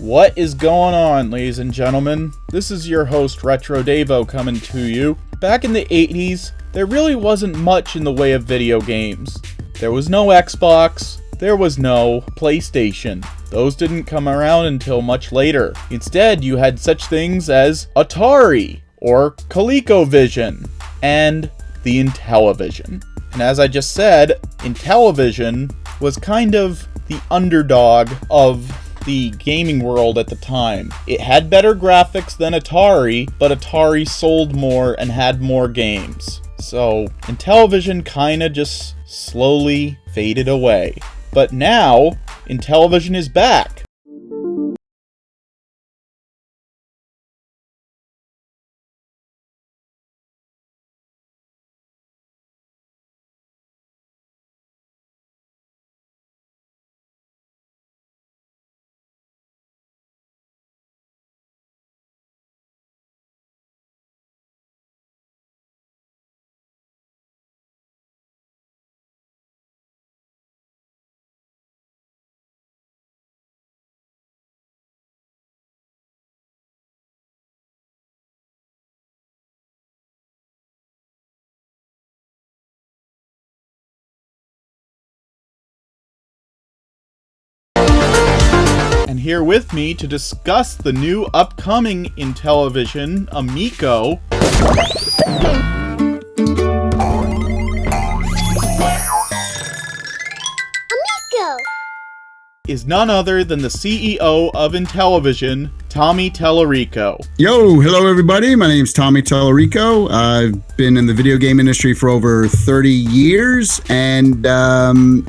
What is going on, ladies and gentlemen? This is your host, Retro Davo, coming to you. Back in the 80s, there really wasn't much in the way of video games. There was no Xbox, there was no PlayStation. Those didn't come around until much later. Instead, you had such things as Atari, or ColecoVision, and the Intellivision. And as I just said, Intellivision was kind of the underdog of the gaming world at the time. It had better graphics than Atari, but Atari sold more and had more games. So Intellivision kinda just slowly faded away. But now, Intellivision is back. And here with me to discuss the new upcoming Intellivision Amico is none other than the CEO of Intellivision, Tommy Tallarico. Yo, hello everybody. My name's Tommy Tallarico. I've been in the video game industry for over 30 years and am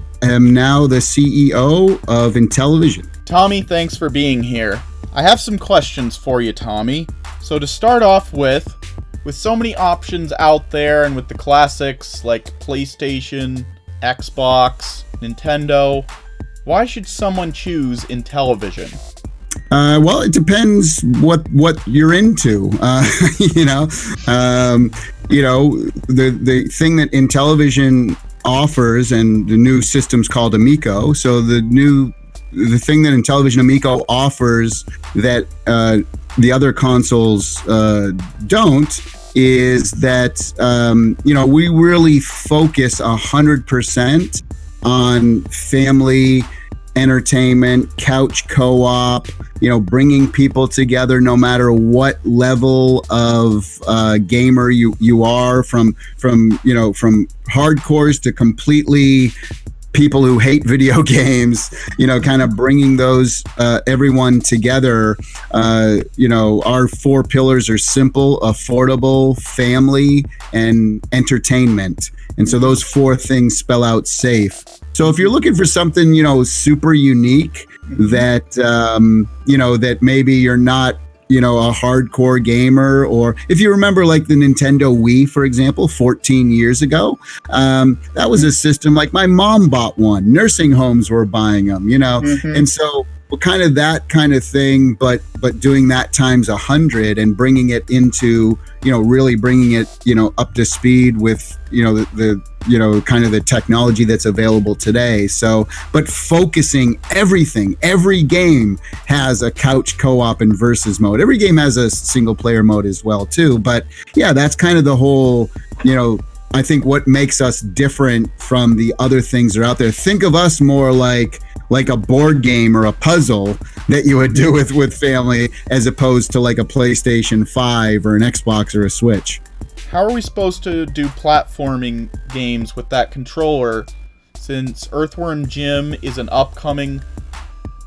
now the CEO of Intellivision. Tommy, thanks for being here. I have some questions for you, Tommy. So to start off with so many options out there and with the classics like PlayStation, Xbox, Nintendo, why should someone choose Intellivision? Well, it depends what you're into. The thing that Intellivision offers, and the new system's called Amico. So the thing that Intellivision Amico offers that the other consoles don't is that we really focus 100% on family entertainment, couch co-op, bringing people together no matter what level of gamer you are, from hardcores to completely people who hate video games, kind of bringing those everyone together. Our four pillars are simple, affordable, family, and entertainment. And so those four things spell out safe. So if you're looking for something, super unique that, that maybe you're not, a hardcore gamer, or if you remember like the Nintendo Wii, for example, 14 years ago, that was a system like my mom bought one. Nursing homes were buying them, and so kind of that kind of thing, but doing that times 100 and bringing it into, really bringing it, up to speed with, the kind of the technology that's available today. So, but focusing everything, every game has a couch co-op and versus mode. Every game has a single player mode as well too. But yeah, that's kind of the whole, I think what makes us different from the other things that are out there. Think of us more like a board game or a puzzle that you would do with family, as opposed to like a PlayStation 5 or an Xbox or a Switch. How are we supposed to do platforming games with that controller, since Earthworm Jim is an upcoming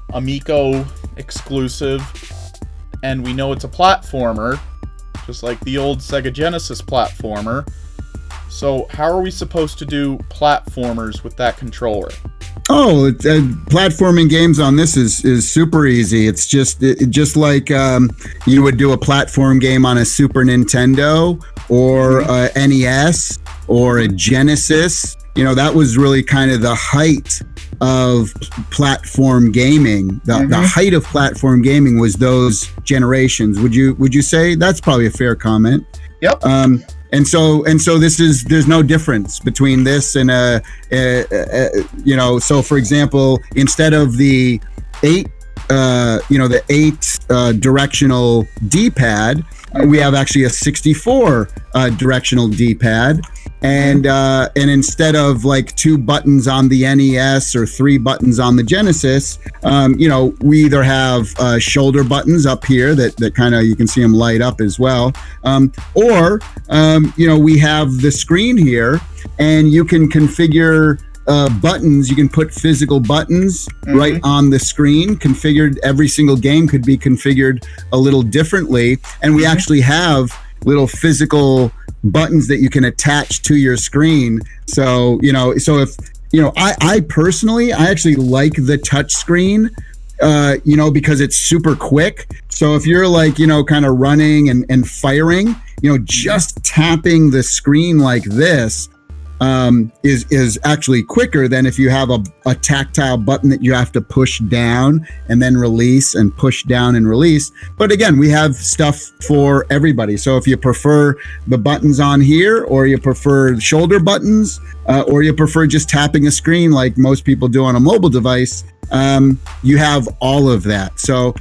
Amico exclusive, and we know it's a platformer, just like the old Sega Genesis platformer? So how are we supposed to do platformers with that controller? Oh, platforming games on this is super easy. It's just like you would do a platform game on a Super Nintendo or a NES or a Genesis. That was really kind of the height of platform gaming. The height of platform gaming was those generations. Would you say? That's probably a fair comment. Yep. And so there's no difference between this and so for example, instead of the 8 the 8 directional D-pad. We have actually a 64 directional D-pad, and instead of like 2 buttons on the NES or 3 buttons on the Genesis, we either have shoulder buttons up here that kind of, you can see them light up as well, or we have the screen here, and you can configure buttons. You can put physical buttons right on the screen, configured. Every single game could be configured a little differently, and we actually have little physical buttons that you can attach to your screen. So if I personally, I actually like the touch screen, because it's super quick. So if you're like, kind of running and firing, just tapping the screen like this is actually quicker than if you have a tactile button that you have to push down and then release and push down and release. But again, we have stuff for everybody. So if you prefer the buttons on here, or you prefer shoulder buttons, or you prefer just tapping a screen like most people do on a mobile device, you have all of that. So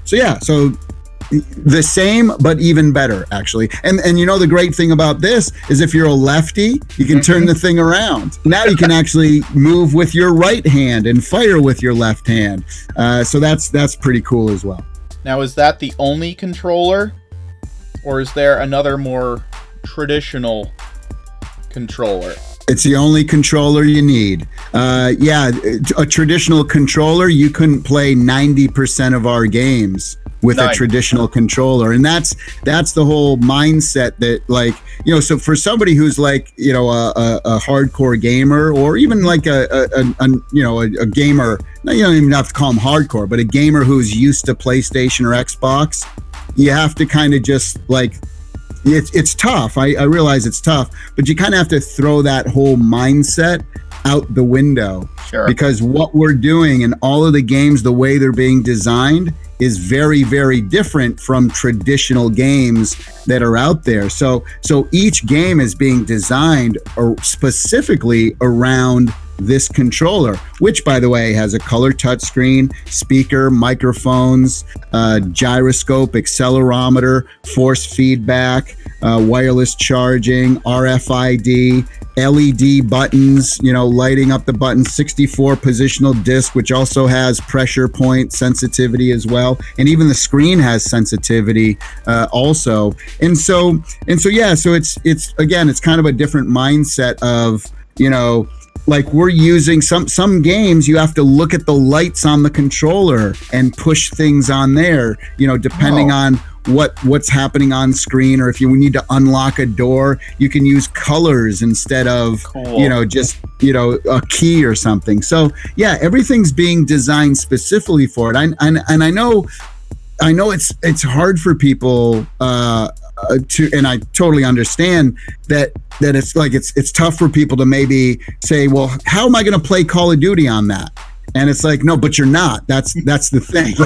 the same, but even better, actually. And the great thing about this is if you're a lefty, you can turn the thing around. Now you can actually move with your right hand and fire with your left hand. So that's pretty cool as well. Now, is that the only controller, or is there another more traditional controller? It's the only controller you need. A traditional controller, you couldn't play 90% of our games with a traditional controller, and that's the whole mindset that, like, so for somebody who's like, a hardcore gamer, or even like a gamer, you don't even have to call them hardcore, but a gamer who's used to PlayStation or Xbox, you have to kind of just like, it's tough. I realize it's tough, but you kind of have to throw that whole mindset out the window. Sure. Because what we're doing in all of the games, the way they're being designed, is very, very different from traditional games that are out there. So each game is being designed specifically around this controller, which, by the way, has a color touchscreen, speaker, microphones, gyroscope, accelerometer, force feedback, wireless charging, RFID, LED buttons, lighting up the button, 64 positional disc, which also has pressure point sensitivity as well. And even the screen has sensitivity also. And so it's again, it's kind of a different mindset of, like, we're using some games, you have to look at the lights on the controller and push things on there, depending on what's happening on screen, or if you need to unlock a door, you can use colors instead of just a key or something. So yeah, everything's being designed specifically for it. And I know it's hard for people and I totally understand that it's like it's tough for people to maybe say, well, how am I going to play Call of Duty on that? And it's like, no, but you're not. That's the thing.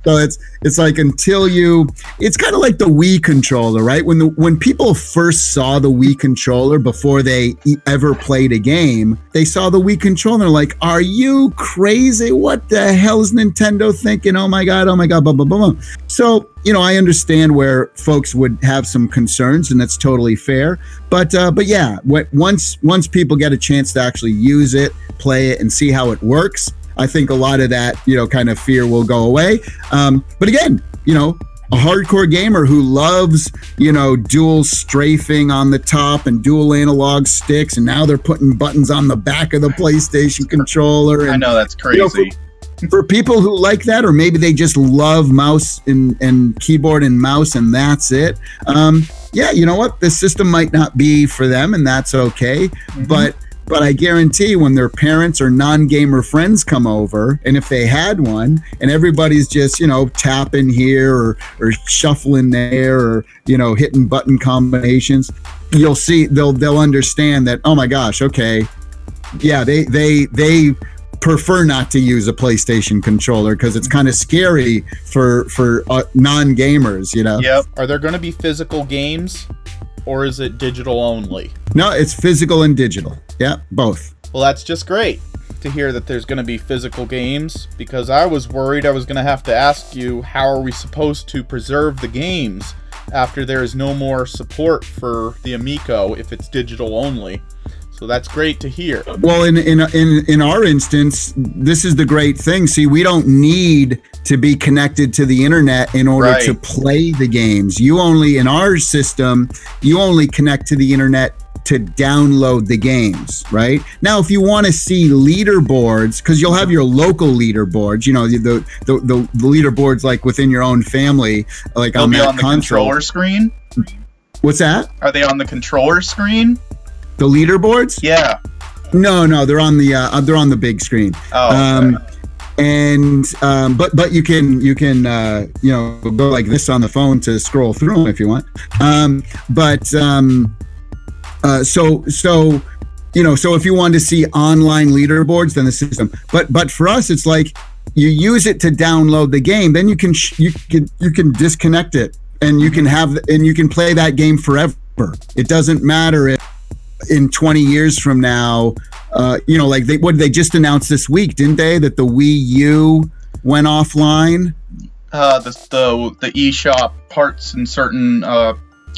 So it's like, it's kind of like the Wii controller, right? When people first saw the Wii controller before they ever played a game, they saw the Wii controller, and they're like, are you crazy? What the hell is Nintendo thinking? Oh my God, blah, blah, blah, blah. So, I understand where folks would have some concerns, and that's totally fair. But yeah, once people get a chance to actually use it, play it, and see how it works, I think a lot of that, kind of fear will go away. But again, a hardcore gamer who loves, dual strafing on the top and dual analog sticks, and now they're putting buttons on the back of the PlayStation controller. And, I know, that's crazy. For people who like that, or maybe they just love mouse and keyboard and mouse, and that's it. Yeah, you know what? The system might not be for them, and that's okay. But I guarantee when their parents or non-gamer friends come over, and if they had one, and everybody's just, tapping here or shuffling there, or, hitting button combinations, you'll see, they'll understand that, oh my gosh, okay. Yeah, they prefer not to use a PlayStation controller because it's kind of scary for non-gamers, Yep. Are there going to be physical games, or is it digital only? No, it's physical and digital. Yeah, both. Well, that's just great to hear that there's going to be physical games, because I was worried I was going to have to ask you, how are we supposed to preserve the games after there is no more support for the Amico if it's digital only? So that's great to hear. Well, in our instance, this is the great thing. See, we don't need to be connected to the internet in order to play the games. You only, in our system, you only connect to the internet to download the games, right? Now, if you want to see leaderboards, because you'll have your local leaderboards, you know, the leaderboards like within your own family, like They'll on be that on the console. controller screen? What's that? Are they on the controller screen? The leaderboards? Yeah. No, they're on the big screen. Oh, okay. But you can you know, go like this on the phone to scroll through them if you want. So you know, so if you want to see online leaderboards, then the system. But for us, it's like you use it to download the game, then you can disconnect it, and you can play that game forever. It doesn't matter if in 20 years from now, you know, like they just announced this week, didn't they, that the Wii U went offline? The eShop parts in certain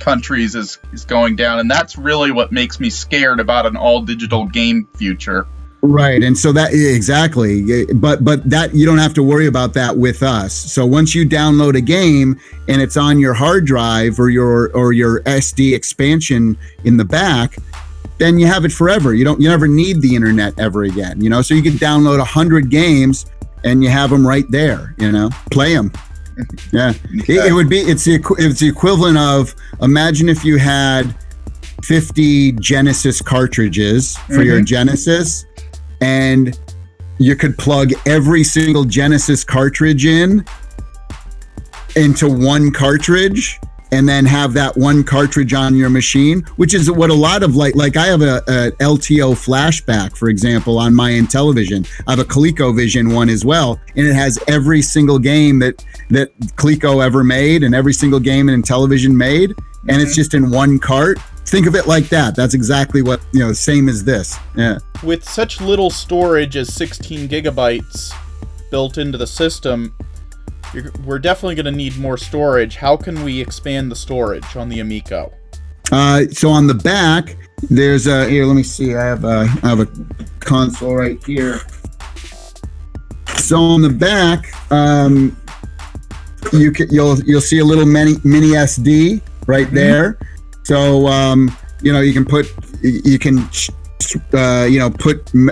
countries is going down, and that's really what makes me scared about an all digital game future. Right, and so that exactly, but that you don't have to worry about that with us. So once you download a game and it's on your hard drive or your SD expansion in the back, then you have it forever. You never need the internet ever again. You know, so you can download 100 games and you have them right there. You know, play them. Yeah, it's the equivalent of, imagine if you had 50 Genesis cartridges for your Genesis, and you could plug every single Genesis cartridge into one cartridge, and then have that one cartridge on your machine, which is what a lot of like I have a LTO flashback, for example, on my Intellivision. I have a ColecoVision one as well, and it has every single game that Coleco ever made and every single game an Intellivision made, and it's just in one cart. Think of it like that. That's exactly what, you know, same as this. Yeah. With such little storage as 16 gigabytes built into the system, we're definitely going to need more storage. How can we expand the storage on the Amico? So on the back, there's here. Let me see. I have a console right here. So on the back, you'll see a little mini SD right there. So you know, you can put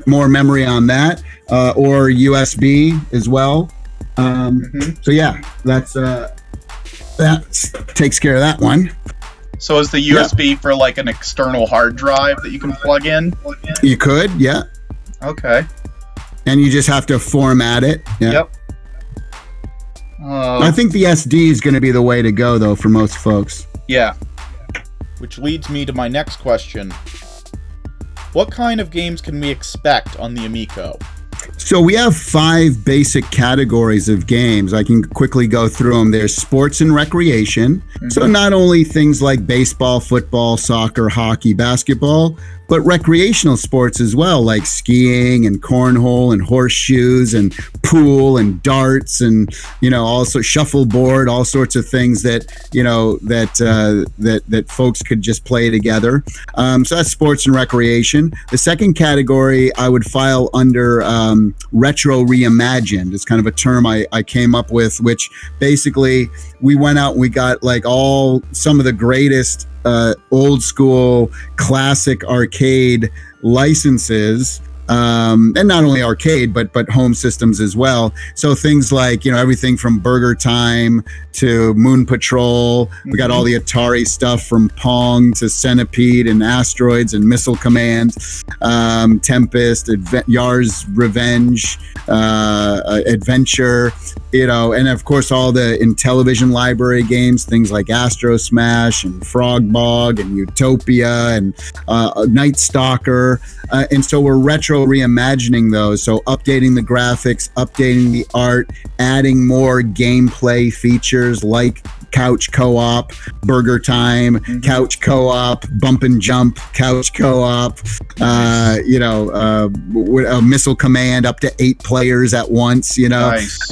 more memory on that, or USB as well. So yeah, that takes care of that one. So is the USB for like an external hard drive that you can plug in? You could, yeah. Okay. And you just have to format it. Yeah. Yep. I think the SD is going to be the way to go, though, for most folks. Yeah. Which leads me to my next question. What kind of games can we expect on the Amico? So we have 5 basic categories of games. I can quickly go through them. There's sports and recreation. So not only things like baseball, football, soccer, hockey, basketball, but recreational sports as well, like skiing and cornhole and horseshoes and pool and darts and, you know, also shuffleboard, all sorts of things that, you know, that folks could just play together. So that's sports and recreation. The second category I would file under retro reimagined. It's kind of a term I came up with, which basically we went out and we got like some of the greatest old school classic arcade licenses, and not only arcade but home systems as well. So things like, you know, everything from Burger Time to Moon Patrol. We got all the Atari stuff from Pong to Centipede and Asteroids and Missile Command, Tempest, Yar's Revenge, Adventure, you know, and of course all the Intellivision library games, things like Astro Smash and Frog Bog and Utopia and Night Stalker. And so we're retro reimagining those. So updating the graphics, updating the art, adding more gameplay features like couch co-op, burger time, couch co-op, bump and jump, couch co-op, a missile command up to 8 players at once, Nice.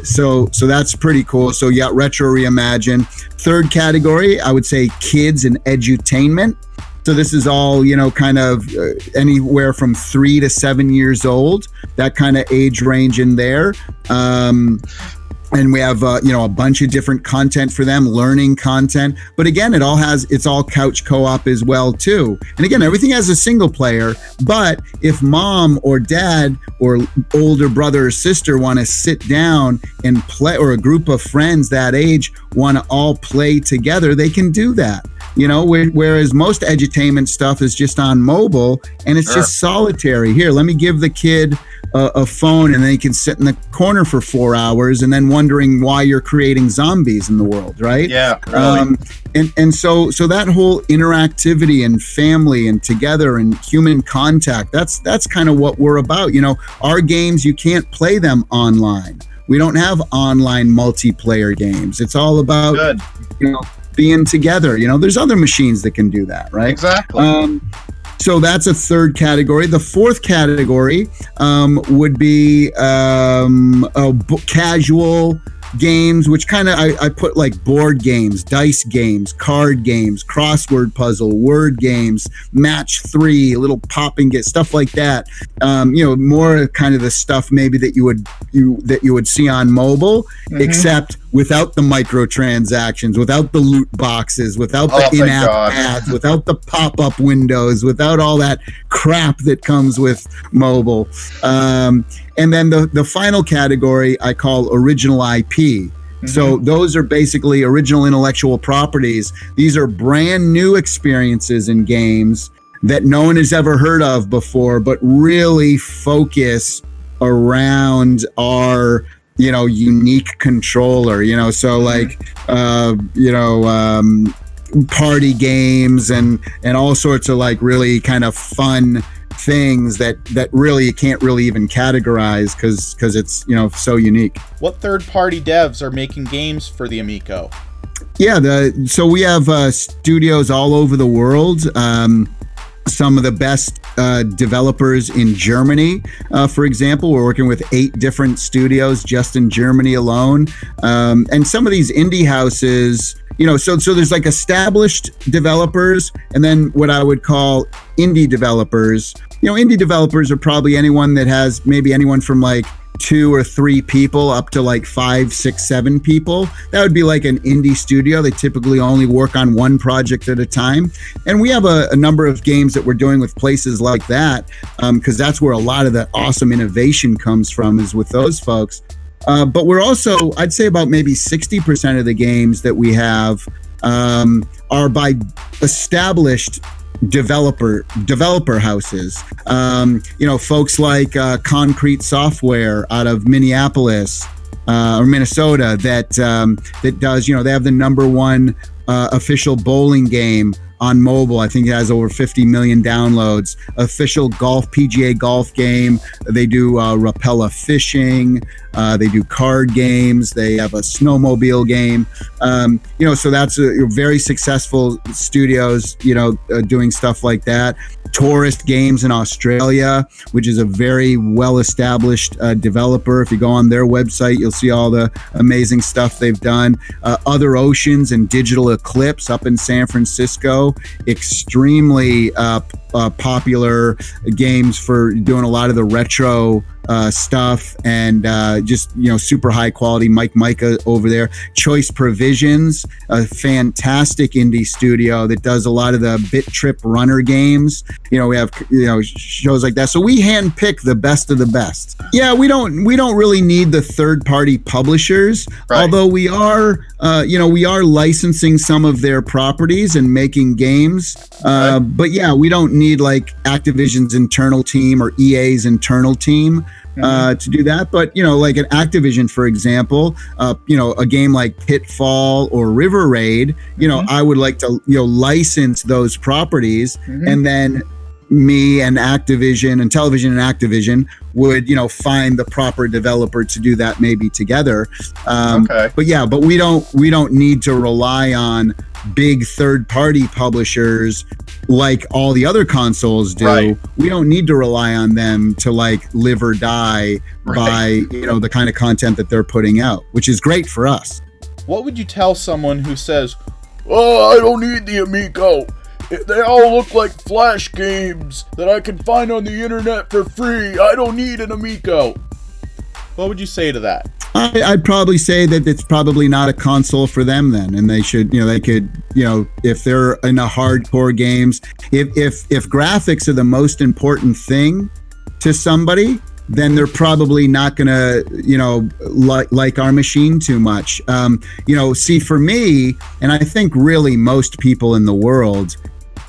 So that's pretty cool. So yeah, retro reimagine. Third category, I would say kids and edutainment. So this is all, kind of anywhere from 3 to 7 years old, that kind of age range in there. And we have, a bunch of different content for them, learning content. But again, it's all couch co-op as well, too. And again, everything has a single player. But if mom or dad or older brother or sister want to sit down and play, or a group of friends that age want to all play together, they can do that. Whereas most edutainment stuff is just on mobile and it's just solitary. Here, let me give the kid a phone and they can sit in the corner for 4 hours and then wondering why you're creating zombies in the world, right? Yeah, really. And so that whole interactivity and family and together and human contact, that's kind of what we're about. Our games, you can't play them online. We don't have online multiplayer games. It's all about being together. There's other machines that can do that, right? Exactly. So that's a third category. The fourth category would be casual games, which kind of I put like board games, dice games, card games, crossword puzzle, word games, match 3, little popping get stuff like that. More kind of the stuff maybe that you would see on mobile, except without the microtransactions, without the loot boxes, without the in-app ads, without the pop-up windows, without all that crap that comes with mobile. And then the final category I call original IP. So those are basically original intellectual properties. These are brand new experiences in games that no one has ever heard of before, but really focus around our unique controller, so like party games and all sorts of like really kind of fun things that really you can't really even categorize because it's so unique. What third-party devs are making games for the Amico? Yeah, so we have studios all over the world. Some of the best developers in Germany, for example. We're working with 8 different studios just in Germany alone. And some of these indie houses, so there's like established developers and then what I would call indie developers. Indie developers are probably anyone that has maybe anyone from like 2 or 3 people up to like 5, 6, 7 people. That would be like an indie studio. They typically only work on one project at a time. And we have a number of games that we're doing with places like that, because that's where a lot of the awesome innovation comes from, is with those folks. But we're also, I'd say about maybe 60% of the games that we have are by established developer houses. Folks like Concrete Software out of Minneapolis or Minnesota that does, they have the #1 official bowling game on mobile. I think it has over 50 million downloads. Official PGA golf game. They do Rapella fishing. They do card games. They have a snowmobile game. So that's a very successful studios, doing stuff like that. Tourist Games in Australia, which is a very well-established developer. If you go on their website, you'll see all the amazing stuff they've done. Other Oceans and Digital Eclipse up in San Francisco, extremely popular games for doing a lot of the retro stuff and just super high quality. Mike Micah over there. Choice Provisions, a fantastic indie studio that does a lot of the Bit Trip Runner games. We have shows like that. So we handpick the best of the best. Yeah, we don't really need the third party publishers, right. Although we are licensing some of their properties and making games. Right. But yeah, we don't need like Activision's internal team or EA's internal team to do that. But, like an Activision, for example, a game like Pitfall or River Raid, I would like to, license those properties and then me and Activision and Intellivision and Activision would, find the proper developer to do that maybe together. Okay. But we don't need to rely on big third-party publishers like all the other consoles do. Right. We don't need to rely on them to like live or die by, the kind of content that they're putting out, which is great for us. What would you tell someone who says, "Oh, I don't need the Amico. They all look like Flash games that I can find on the internet for free. I don't need an Amico"? What would you say to that? I'd probably say that it's probably not a console for them then, and they should, they could, if they're in the hardcore games, if graphics are the most important thing to somebody, then they're probably not gonna, like our machine too much. See, for me, and I think really most people in the world,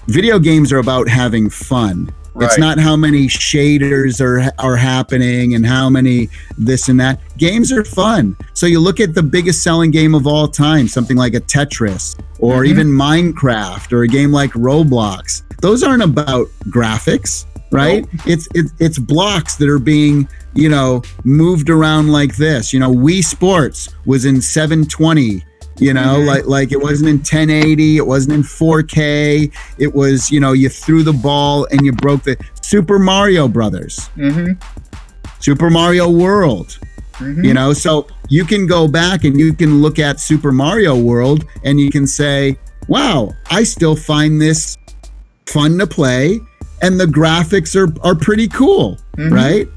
video games are about having fun. Right. It's not how many shaders are happening and how many this and that. Games are fun. So you look at the biggest selling game of all time, something like a Tetris or even Minecraft or a game like Roblox. Those aren't about graphics, right? Nope. It's blocks that are being, moved around like this. Wii Sports was in 720. Like it wasn't in 1080, it wasn't in 4K. It was, you threw the ball and you broke the Super Mario Brothers, Super Mario World. So you can go back and you can look at Super Mario World and you can say, wow, I still find this fun to play, and the graphics are pretty cool, right?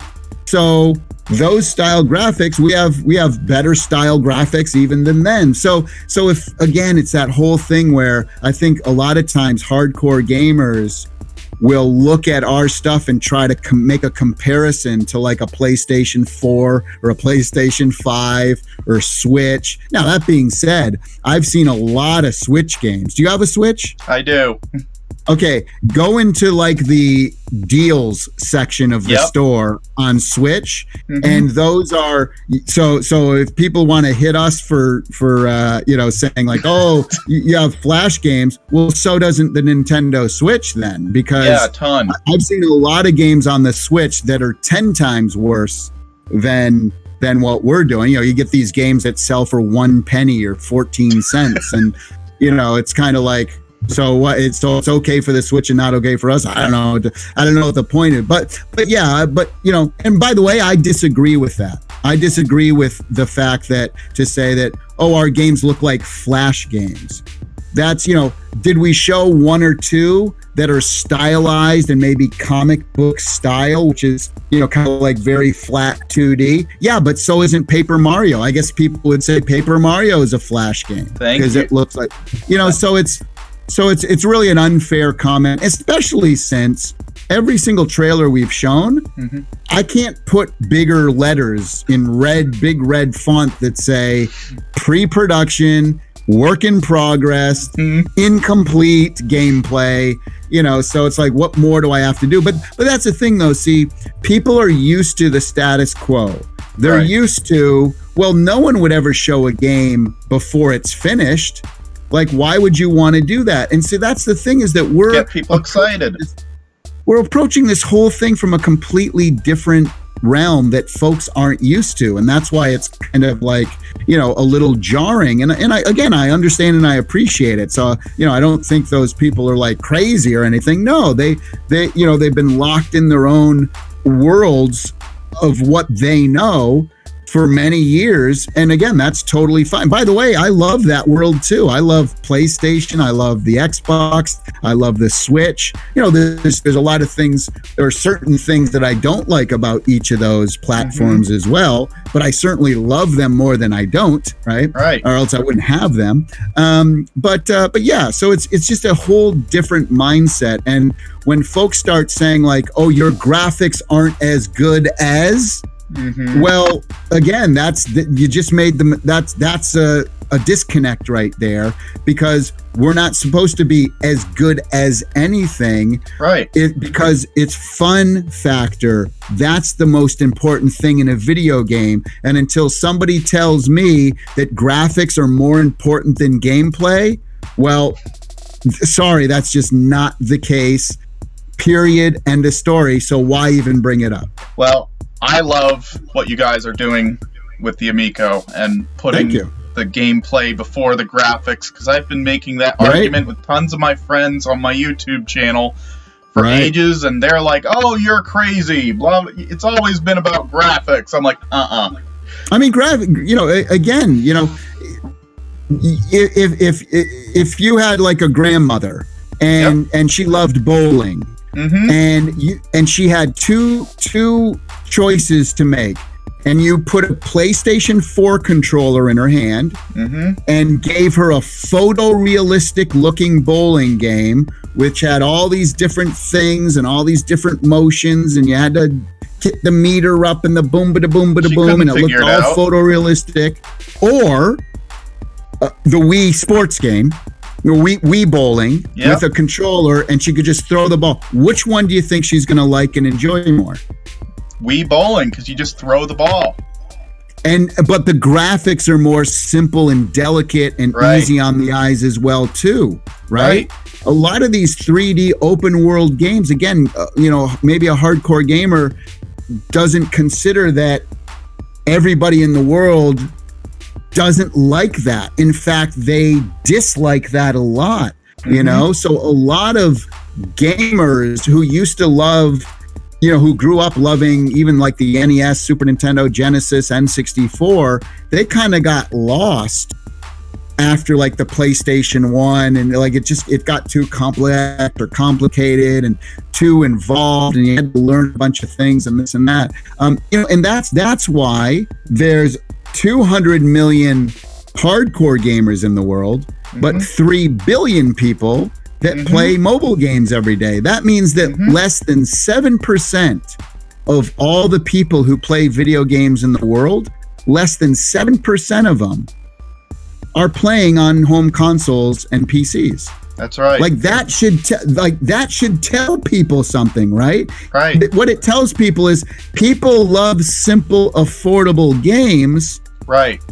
So those style graphics, we have better style graphics even than then. So if, again, it's that whole thing where I think a lot of times hardcore gamers will look at our stuff and try to make a comparison to like a PlayStation 4 or a PlayStation 5 or Switch. Now, that being said, I've seen a lot of Switch games. Do you have a Switch? I do. Okay, go into like the deals section of the store on Switch, and those are so if people want to hit us for saying like, oh, you have Flash games, well, so doesn't the Nintendo Switch then, because a ton. I've seen a lot of games on the Switch that are 10 times worse than what we're doing. You get these games that sell for 1 penny or 14 cents, and it's kind of like, so what? It's okay for the Switch and not okay for us. I don't know what the point is, but and by the way, I disagree with that. I disagree with the fact that to say that, oh, our games look like Flash games. That's, did we show one or two that are stylized and maybe comic book style, which is, kind of like very flat 2D? Yeah, but so isn't Paper Mario. I guess people would say Paper Mario is a Flash game because it looks like, So it's really an unfair comment, especially since every single trailer we've shown, I can't put bigger letters in big red font that say pre-production, work in progress, incomplete gameplay, so it's like, what more do I have to do? But that's the thing though. See, people are used to the status quo. They're used to, well, no one would ever show a game before it's finished. Like, why would you want to do that? And see, that's the thing, is that we're get people excited. We're approaching this whole thing from a completely different realm that folks aren't used to, and that's why it's kind of like, a little jarring. And I understand and I appreciate it. So I don't think those people are like crazy or anything. No, they've been locked in their own worlds of what they know for many years, and again, that's totally fine. By the way, I love that world too. I love PlayStation, I love the Xbox, I love the Switch. There's a lot of things, there are certain things that I don't like about each of those platforms as well, but I certainly love them more than I don't, right? Or else I wouldn't have them. But yeah, so it's just a whole different mindset. And when folks start saying like, oh, your graphics aren't as good as, well, again, you just made them. That's a disconnect right there, because we're not supposed to be as good as anything, right? Because it's fun factor. That's the most important thing in a video game. And until somebody tells me that graphics are more important than gameplay, well, sorry, that's just not the case. period, end of story. So why even bring it up? Well, I love what you guys are doing with the Amico and putting the gameplay before the graphics, because I've been making that argument with tons of my friends on my YouTube channel for ages, and they're like, "Oh, you're crazy! Blah, it's always been about graphics." I'm like, I mean, again, if you had like a grandmother and she loved bowling, and she had two choices to make, and you put a PlayStation 4 controller in her hand and gave her a photorealistic looking bowling game, which had all these different things and all these different motions, and you had to hit the meter up and the boom, bada boom, bada boom, and it looked all photorealistic. Or the Wii sports game, Wii bowling with a controller, and she could just throw the ball. Which one do you think she's going to like and enjoy more? Wii bowling, because you just throw the ball. But the graphics are more simple and delicate and easy on the eyes as well too, right? A lot of these 3D open world games, again, maybe a hardcore gamer doesn't consider that everybody in the world doesn't like that. In fact, they dislike that a lot, So a lot of gamers who used to love, who grew up loving even like the NES, Super Nintendo, Genesis, N64, they kind of got lost after like the PlayStation 1, and like it got too complex or complicated and too involved, and you had to learn a bunch of things and this and that. And that's why there's 200 million hardcore gamers in the world, but 3 billion people that play mobile games every day. That means that less than 7% of all the people who play video games in the world, less than 7% of them are playing on home consoles and PCs. That's right. Like that should tell people something, right? Right. What it tells people is people love simple, affordable games. Right.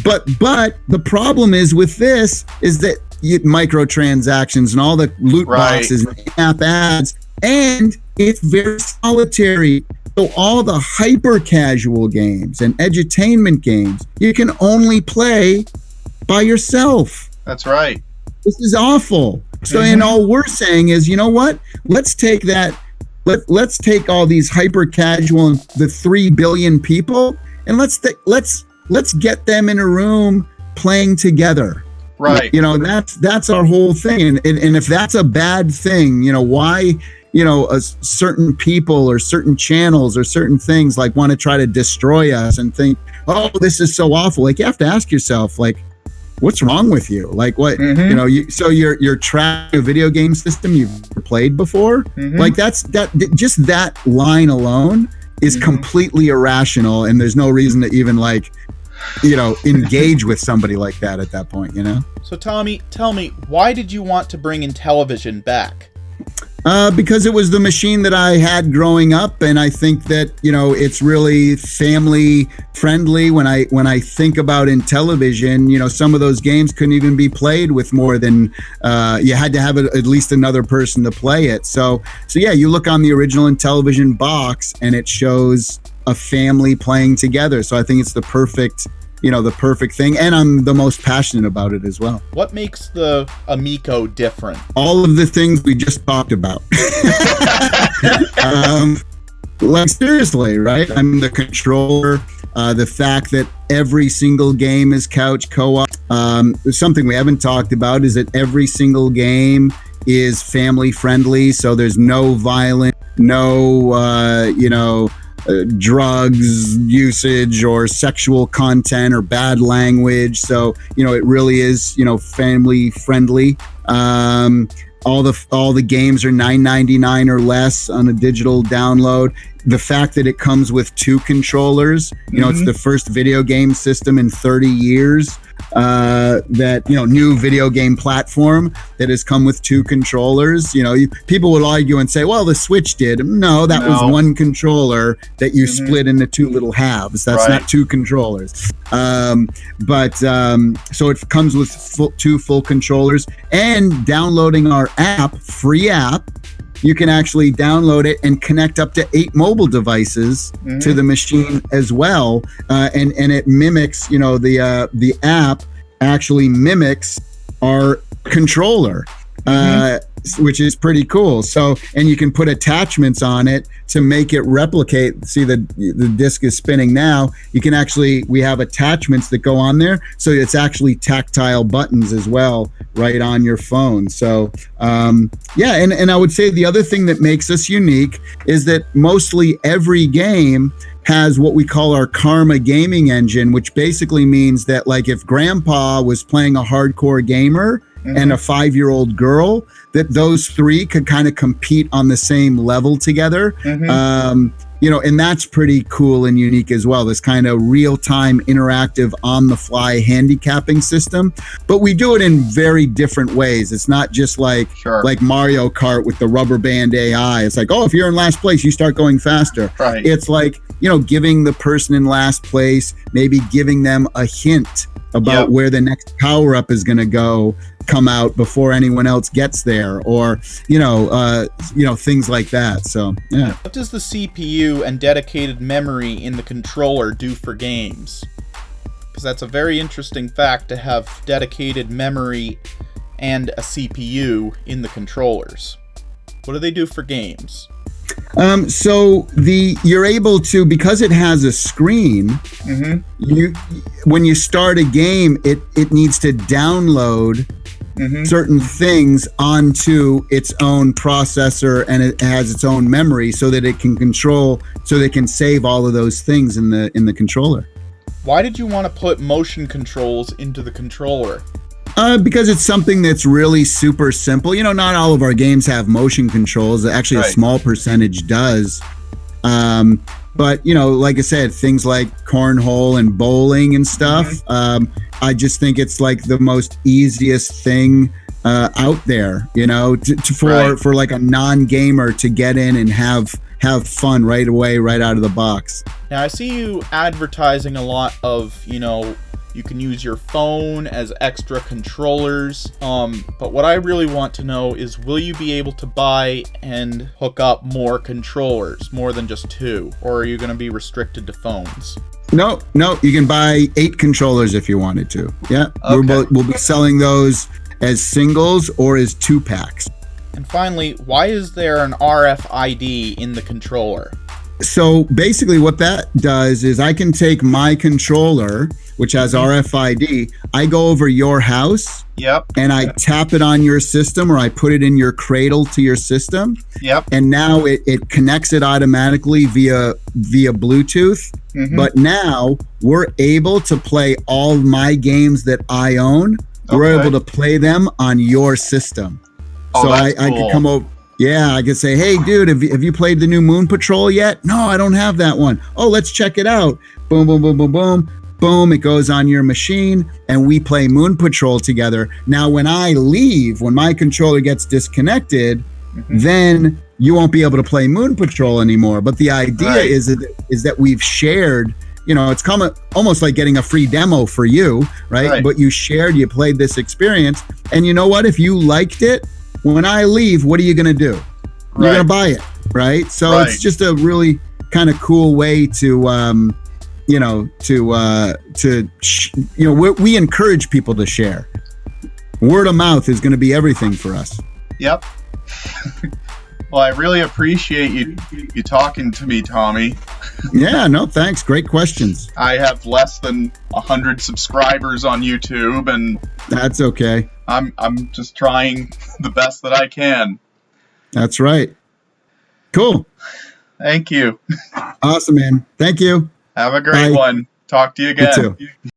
But the problem is with this is that microtransactions and all the loot boxes and app ads, and it's very solitary. So all the hyper casual games and edutainment games, you can only play by yourself. That's right. This is awful. So, and all we're saying is, you know what? Let's take that. Let's take all these hyper casual, the 3 billion people, and let's get them in a room playing together. Right. That's our whole thing. And if that's a bad thing, why, certain people or certain channels or certain things like want to try to destroy us and think, oh, this is so awful. Like you have to ask yourself, like, what's wrong with you? Like what, so you're tracking a video game system you've played before. Like just that line alone is completely irrational. And there's no reason to even engage with somebody like that at that point, So Tommy, tell me, why did you want to bring Intellivision back? Because it was the machine that I had growing up, and I think that it's really family friendly. When I think about Intellivision, some of those games couldn't even be played with more than you had to have at least another person to play it. So yeah, you look on the original Intellivision box, and it shows a family playing together. So I think it's the perfect thing, and I'm the most passionate about it as well. What makes the Amico different? All of the things we just talked about. Seriously, right? I mean, the controller, the fact that every single game is couch co-op. Something we haven't talked about is that every single game is family friendly, so there's no violence, no drugs usage or sexual content or bad language. So it really is family friendly. All the games are $9.99 or less on a digital download. The fact that it comes with 2 controllers, it's the first video game system in 30 years that new video game platform that has come with 2 controllers. People would argue and say, well, the Switch did. No, that was 1 controller that you split into 2 little halves. That's not 2 controllers. So it comes with 2 full controllers, and downloading our app, free app, you can actually download it and connect up to 8 mobile devices to the machine as well. And it mimics, the app actually mimics our controller, which is pretty cool. So, and you can put attachments on it to make it replicate. See, the disc is spinning now. You can actually, we have attachments that go on there. So it's actually tactile buttons as well, right on your phone. So, yeah. And I would say the other thing that makes us unique is that mostly every game has what we call our Karma gaming engine, which basically means that, like, if grandpa was playing a hardcore gamer and a 5-year-old girl, that those three could kind of compete on the same level together. And that's pretty cool and unique as well, this kind of real-time interactive on-the-fly handicapping system. But we do it in very different ways. It's not just like Mario Kart with the rubber band AI. It's like, oh, if you're in last place, you start going faster. Right. It's like, giving the person in last place, maybe giving them a hint about where the next power up is going to come out before anyone else gets there, or things like that. So yeah. What does the CPU and dedicated memory in the controller do for games? Because that's a very interesting fact, to have dedicated memory and a CPU in the controllers. What do they do for games? So you're able to, because it has a screen, when you start a game, it needs to download certain things onto its own processor, and it has its own memory so that it can control, so they can save all of those things in the controller. Why did you want to put motion controls into the controller? Because it's something that's really super simple. Not all of our games have motion controls. Actually, a small percentage does. But, like I said, things like cornhole and bowling and stuff, I just think it's like the most easiest thing out there, for like a non-gamer to get in and have fun right away, right out of the box. Now, I see you advertising a lot of, you can use your phone as extra controllers, but what I really want to know is, will you be able to buy and hook up more controllers, more than just 2, or are you going to be restricted to phones? No, you can buy 8 controllers if you wanted to. Yeah, okay. We'll be selling those as singles or as 2-packs. And finally, why is there an RFID in the controller? So basically what that does is I can take my controller, which has RFID, I go over your house, and I tap it on your system, or I put it in your cradle to your system, and now it connects it automatically via Bluetooth. But now we're able to play all my games that I own. We're able to play them on your system. So I could come over. Yeah, I could say, hey, dude, have you played the new Moon Patrol yet? No, I don't have that one. Oh, let's check it out. Boom, boom, boom, boom, boom. Boom, it goes on your machine, and we play Moon Patrol together. Now, when I leave, when my controller gets disconnected, then you won't be able to play Moon Patrol anymore. But the idea is that we've shared, it's almost like getting a free demo for you, right? But you played this experience, and you know what? If you liked it, when I leave, what are you going to do? You're going to buy it, right? So it's just a really kind of cool way to, we encourage people to share. Word of mouth is going to be everything for us. Yep. Well, I really appreciate you talking to me, Tommy. Yeah, no, thanks. Great questions. I have less than 100 subscribers on YouTube, and that's okay. I'm just trying the best that I can. That's right. Cool. Thank you. Awesome, man. Thank you. Have a great one. Talk to you again. You too.